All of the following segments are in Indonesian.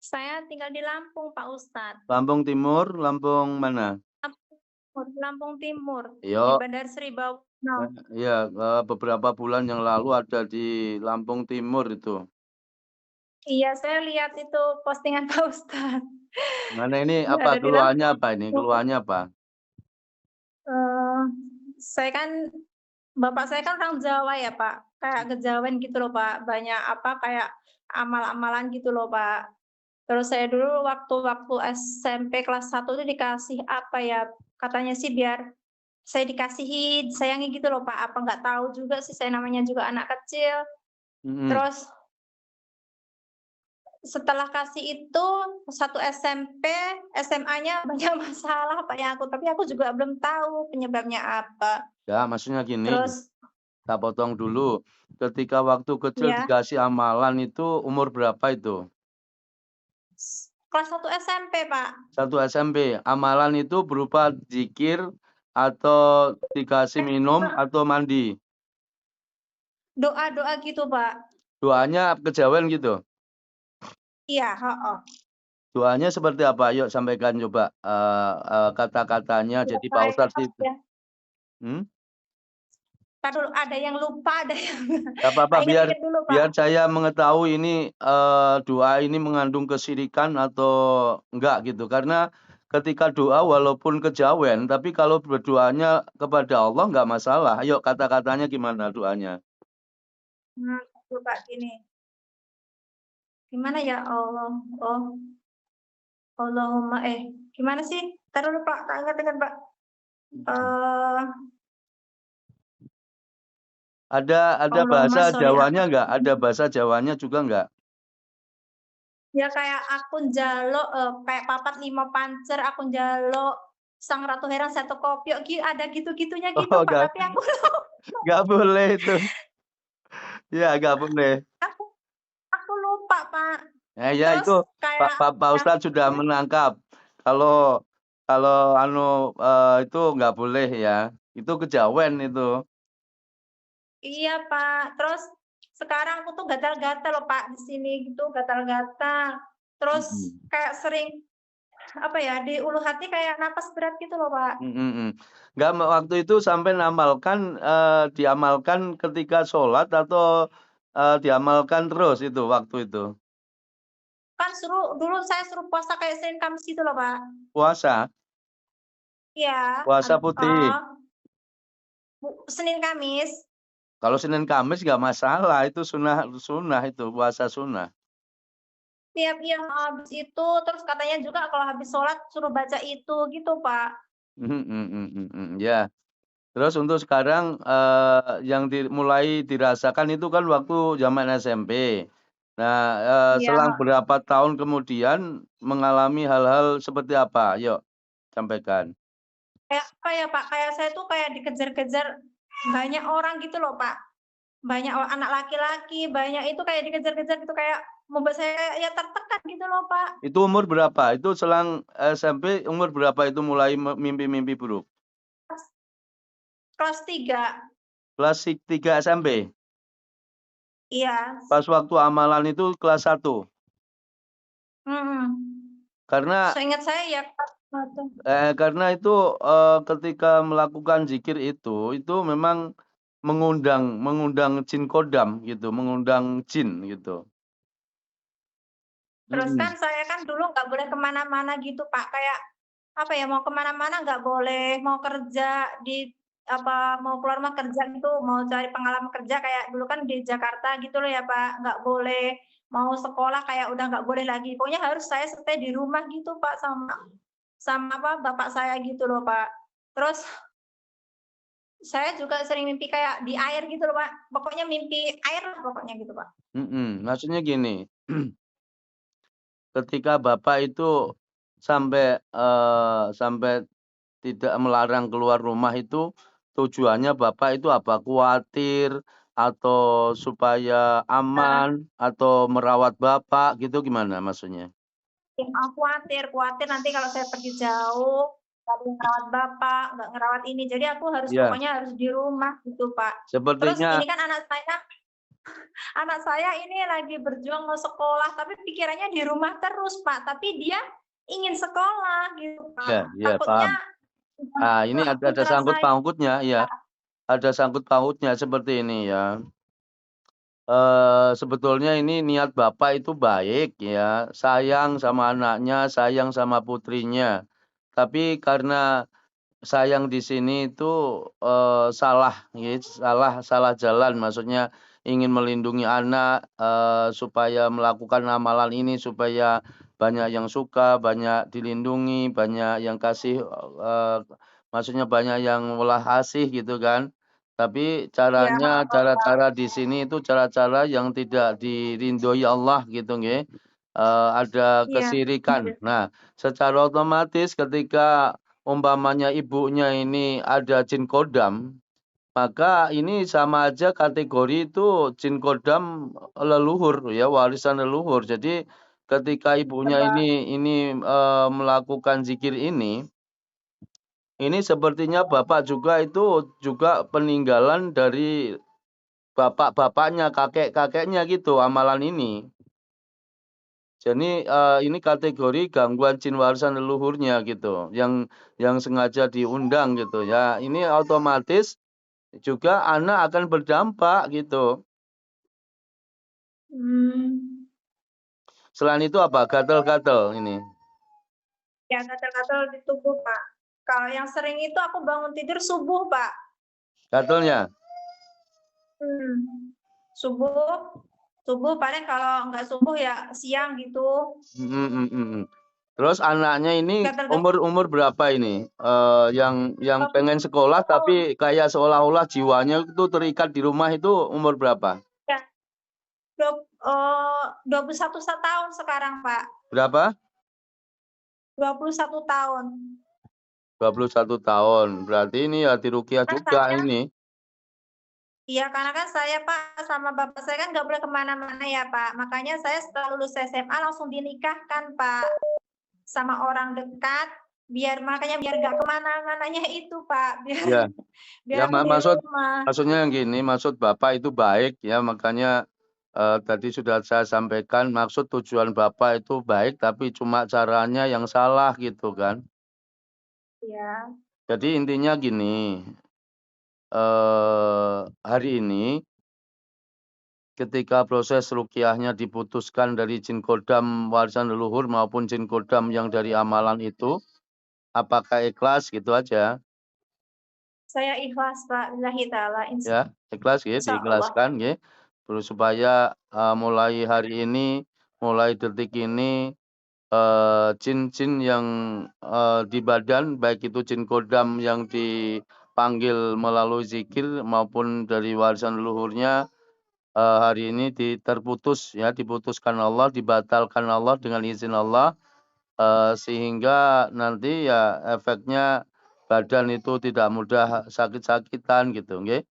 Saya tinggal di Lampung, Pak Ustadz. Lampung Timur, Lampung mana? Lampung Timur, di Yo, Bandar Sri Bawuno. iya, beberapa bulan yang lalu ada di Lampung Timur itu. Iya, saya lihat itu postingan Pak Ustadz. Mana ini apa Ada di keluhannya Lampung apa ini? Timur. Keluhannya apa? Eh, saya kan, bapak saya kan orang Jawa ya Pak, kayak kejawen gitu loh Pak, banyak apa, kayak amal-amalan gitu loh Pak. Terus saya dulu waktu SMP kelas 1 itu dikasih apa ya, katanya sih biar saya dikasihi, disayangi gitu loh Pak, apa nggak tahu juga sih, saya namanya juga anak kecil. Mhm. Terus setelah kasih itu, satu SMP, SMA-nya banyak masalah Pak yang tapi aku juga belum tahu penyebabnya apa. Ya, maksudnya gini, Terus tak potong dulu. Ketika waktu kecil ya, dikasih amalan itu umur berapa itu? kelas 1 SMP Pak, Satu SMP. Amalan itu berupa zikir atau dikasih minum atau mandi. doa-doa gitu Pak. Doanya kejawen gitu. Iya, heeh. Doanya seperti apa? Yuk sampaikan coba kata-katanya. Ya Jadi Pak kayak Ustadz apa itu. ya, Hmm? entar dulu ada yang lupa, ada yang Gak apa-apa biar inget-inget dulu Pak. biar saya mengetahui ini doa ini mengandung kesyirikan atau enggak gitu. Karena ketika doa walaupun kejawen, tapi kalau berdoanya kepada Allah enggak masalah. Ayo kata-katanya gimana doanya? Tuh Pak gini, gimana ya Allah, oh, Allahumma gimana sih? Entar dulu Pak, tak inget-inget Pak. Eh, Ada Allahumma bahasa sholli ala Jawanya enggak? Ada bahasa Jawanya juga enggak? ya kayak aku njaluk, kayak papat lima pancer, aku njaluk sang ratu herang satu kopiok, ada gitu-gitunya gitu, Oh, Pak, tapi aku enggak boleh itu. Iya, enggak boleh. aku aku lupa, Pak. Ya Terus itu kayak Pak yang Ustadz sudah menangkap. Kalau kalau itu nggak boleh ya. Itu kejawen itu. iya, Pak. Terus sekarang aku tuh gatal-gatal loh, Pak, di sini gitu, gatal-gatal. Terus Mhm. kayak sering, apa ya, di ulu hati kayak napas berat gitu loh, Pak. Mhm mhm. Nggak waktu itu sampai diamalkan ketika sholat atau, diamalkan terus itu waktu itu? Kan dulu saya suruh puasa kayak Senin Kamis gitu loh, Pak. Puasa? Iya, Puasa putih? Senin Kamis. Kalau Senin Kamis nggak masalah, itu sunnah sunnah itu, puasa sunnah. Tiap yang habis itu, terus katanya juga kalau habis sholat suruh baca itu, gitu, Pak. Mhm mhm mhm mhm, ya. Terus untuk sekarang, yang mulai dirasakan itu kan waktu zaman SMP. Nah, Iya, selang berapa tahun kemudian mengalami hal-hal seperti apa? Yuk sampaikan. kayak apa ya, Pak, kayak saya tuh kayak dikejar-kejar banyak orang gitu loh, Pak. Banyak anak laki-laki, banyak itu kayak dikejar-kejar gitu, kayak membuat saya kayak ya tertekan gitu loh, Pak. Itu umur berapa? Itu selang SMP umur berapa itu mulai mimpi-mimpi buruk? Kelas kelas 3. Kelas 3 SMP? Iya, Pas waktu amalan itu kelas 1? mhm. Karena Seingat saya ya kelas 1. karena itu, ketika melakukan zikir itu memang mengundang mengundang jin kodam gitu, mengundang jin gitu. Terus kan Mhm. saya kan dulu nggak boleh ke mana-mana gitu, Pak, kayak apa ya, mau ke mana-mana nggak boleh, mau kerja di apa, mau keluar mah kerja gitu, mau cari pengalaman kerja kayak dulu kan di Jakarta gitu loh ya, Pak, nggak boleh, mau sekolah kayak udah nggak boleh lagi, pokoknya harus saya stay di rumah gitu, Pak, sama sama apa, bapak saya gitu loh, Pak. Terus saya juga sering mimpi kayak di air gitu loh, Pak, pokoknya mimpi air lah pokoknya gitu, Pak. Mhm, maksudnya gini, ketika Bapak itu sampai tidak melarang keluar rumah itu, tujuannya Bapak itu apa? Kuatir atau supaya aman atau merawat Bapak gitu gimana maksudnya? Ya, khawatir nanti kalau saya pergi jauh, nggak ada yang ngerawat bapak, nggak ngerawat ini, jadi aku harus Iya, pokoknya harus di rumah gitu, Pak. Terus sepertinya ini kan anak saya Anak saya ini lagi berjuang mau sekolah, tapi pikirannya di rumah terus, Pak. Tapi dia ingin sekolah gitu, Iya, Pak. iya, Takutnya paham. Ini ada putra sangkut saya pautnya, ya. Ada sangkut pautnya seperti ini ya. Sebetulnya ini niat bapak itu baik ya, sayang sama anaknya, sayang sama putrinya. Tapi karena sayang di sini itu, salah ya, salah jalan. Maksudnya ingin melindungi anak, supaya melakukan amalan ini supaya banyak yang suka, banyak dilindungi, banyak yang kasih, maksudnya banyak yang welas asih gitu kan. Tapi ya, caranya, maaf, Pak. cara-cara di sini itu cara-cara yang tidak diridhoi Allah gitu nggih, ada Iya. kesirikan. Nah, secara otomatis ketika umpamanya ibunya ini ada jin kodam, maka ini sama aja kategori itu jin kodam leluhur ya, warisan leluhur. Jadi ketika Ya, ibunya Pak. melakukan zikir ini sepertinya bapak juga itu juga peninggalan dari bapak-bapaknya, kakek-kakeknya gitu amalan ini. Jadi, ini kategori gangguan jin warisan leluhurnya gitu, yang sengaja diundang gitu ya. Ini otomatis juga anak akan berdampak gitu. Hmm. Selain itu apa? Gatal-gatal ini? Ya, gatal-gatal di tubuh, Pak. Kalau yang sering itu aku bangun tidur subuh, Pak. Gatalnya? Hmm. Subuh subuh paling kalau nggak subuh ya siang gitu. Mhm, mhm, mhm. Terus anaknya ini Gatal-gatal umur berapa ini? Yang pengen sekolah tahun. tapi kayak seolah-olah jiwanya itu terikat di rumah itu umur berapa? Ya, 21 tahun sekarang, Pak. Berapa? 21 tahun. 21 tahun. Berarti ini ya diruqyah Kan juga saya ini. iya, karena kan saya, Pak, sama bapak saya kan nggak boleh kemana-mana ya, Pak. Makanya saya setelah lulus SMA langsung dinikahkan, Pak, sama orang dekat, makanya biar nggak kemana-mananya itu, Pak, biar Ya, biar ya aku di rumah. maksudnya yang gini, maksud Bapak itu baik ya, makanya, tadi sudah saya sampaikan maksud tujuan Bapak itu baik, tapi cuma caranya yang salah gitu kan. Iya. Jadi intinya gini, hari ini ketika proses ruqyahnya diputuskan dari jin kodam warisan leluhur maupun jin kodam yang dari amalan itu, apakah ikhlas gitu aja, Saya ikhlas, Pak, lillahi ta'ala, ya, ikhlas nggih, insyaallah. diikhlaskan nggih, terus supaya, mulai hari ini, mulai detik ini, jin-jin yang, di badan baik itu jin kodam yang dipanggil melalui zikir maupun dari warisan leluhurnya, hari ini terputus ya, diputuskan Allah, dibatalkan Allah dengan izin Allah, sehingga nanti ya efeknya badan itu tidak mudah sakit-sakitan gitu nggih.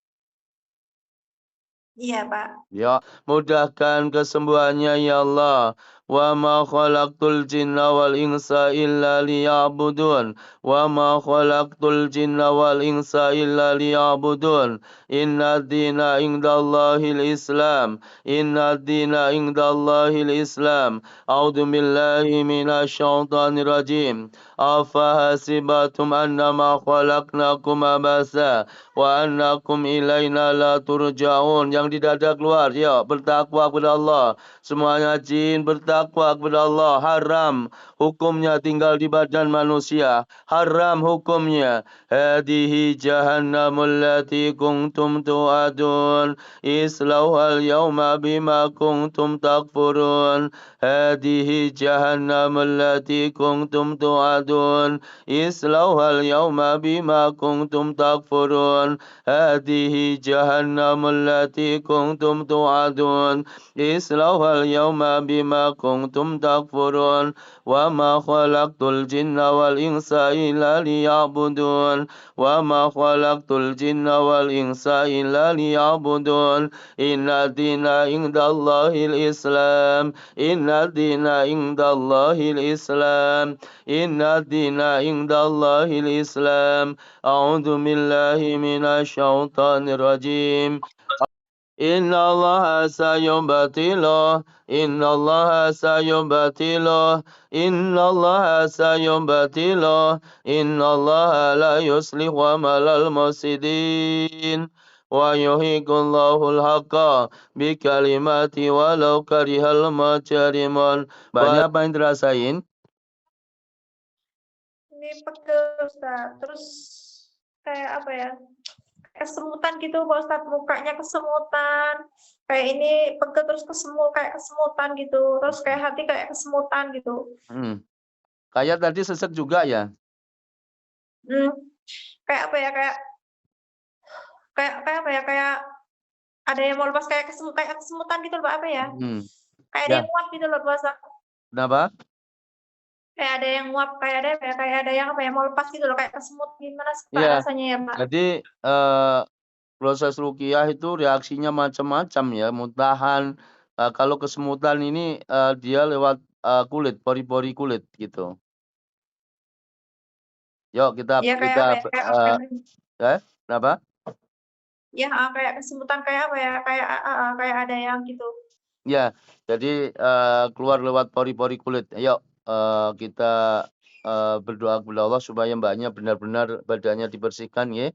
Iya, Pak. Ya, mudahkan kesembuhannya ya Allah. Wa ma khalaqtul jinna wal insa illa liya'budun. Wa ma khalaqtul jinna wal insa illa liya'budun. Inna dina indallahil Islam. Inna dina indallahil Islam. A'udzu billahi minasyaitonir rajim. Afahasibatum annama khalaqnakum abasa wa annakum ilaina la turja'un. Yang di dada keluar, ya, bertakwa kepada Allah. Semuanya jin bertakwa kepada Allah. Haram hukumnya tinggal di badan manusia. Haram hukumnya. Hadihi jahannamul lati kuntum tu'adun. Islauhal yawma bima kuntum takfurun. Hadihi jahannamul lati kuntum tu'adun. Islauhal yawma bima kuntum takfurun. Hadihi jahannamul lati kuntum tu'adun. Islauhal yawma bima kuntum takfurun. Wa ma khalaqtul jinna wal insa illa liya'budun. Wa ma khalaqtul jinna wal insa illa liya'budun. Inna dina indallahil Islam. Inna dina indallahil Islam. Inna dina indallahil Islam. A'udzu billahi minasyaitonir rajim. Innallaha sayubatilu. Innallaha sayubatilu. Innallaha sayubatilu. Innallaha la yuslihu amalal mufsidin. Wa yuhiqullahu al-haqqa bikalimati walau karihal mujrimun. Banyak apa yang dirasain? Ini pegel Ustaz. Terus kayak apa ya? Kesemutan gitu Pak Ustadz, mukanya kesemutan. Kayak ini pegel terus kayak kesemutan gitu. Terus kayak hati kayak kesemutan gitu. Kayak tadi sesek juga ya? Kayak apa ya? Kayak apa ya? Kayak ada yang mau lepas kayak kesemutan gitu loh Pak, apa ya? Kayak ada Ya. yang nguap gitu loh Pak Ustadz. Kenapa? Kayak ada yang nguap, kayak ada yang apa ya? Mau lepas gitu loh, kayak kesemut gimana sih Pak Iya. rasanya ya Pak? Jadi proses ruqyah itu reaksinya macam-macam ya, muntahan. Kalau kesemutan ini dia lewat kulit, pori-pori kulit gitu. Yuk kita Iya kayak apa ya? Kayak apa ya? Kenapa? Ya, kayak kesemutan kayak apa ya? Kayak ada yang gitu. Ya, jadi keluar lewat pori-pori kulit. Ayo kita berdoa kepada Allah supaya mbaknya benar-benar badannya dibersihkan ya.